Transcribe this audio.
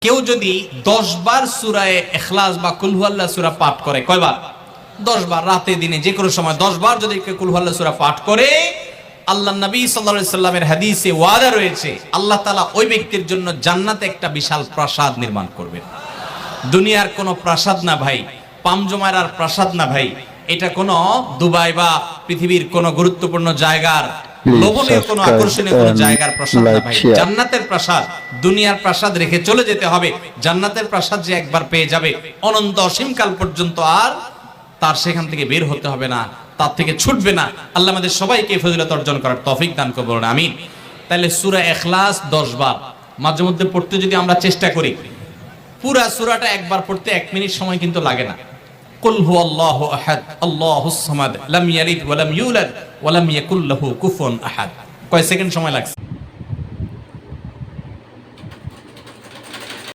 কেউ যদি 10 বার সূরা ইখলাস বা কুল হুয়াল্লাহ সূরা পাঠ করে, কয়বার? 10 বার, রাতে দিনে যে কোনো সময় 10 বার যদি কেউ কুল হুয়াল্লাহ সূরা পাঠ করে, আল্লাহর নবী সাল্লাল্লাহু আলাইহি সাল্লামের হাদিসে ওয়াদা রয়েছে, আল্লাহ তাআলা ওই ব্যক্তির জন্য জান্নাতে একটা বিশাল প্রাসাদ নির্মাণ করবেন। দুনিয়ার কোনো প্রাসাদ না ভাই, পামজমারার প্রাসাদ না ভাই, এটা কোনো দুবাই বা পৃথিবীর কোনো গুরুত্বপূর্ণ জায়গার লোভনীয় কোনো আকর্ষণীয় কোনো জায়গার প্রাসাদ না ভাই। জান্নাতের প্রাসাদ, দুনিয়ার প্রাসাদ রেখে চলে যেতে হবে। জান্নাতের প্রাসাদ যে একবার পেয়ে যাবে, অনন্ত অসীমকাল পর্যন্ত আর তার সেখান থেকে বের হতে হবে না, তার থেকে ছুটবে না। আল্লাহ আমাদের সবাইকে ফজিলত অর্জন করার তৌফিক দান করুন, আমিন। তাহলে সূরা ইখলাস 10 বার মাঝে মধ্যে পড়তে যদি আমরা চেষ্টা করি, পুরা সূরাটা একবার পড়তে 1 মিনিট সময় কিন্তু লাগে না। কুল হুয়াল্লাহু আহাদ আল্লাহুস সামাদ লাম ইয়ালিদ ওয়া লাম ইউলাদ ওয়া লাম ইয়াকুল লাহু কুফুয়ান আহাদ, কয় সেকেন্ড সময় লাগছে?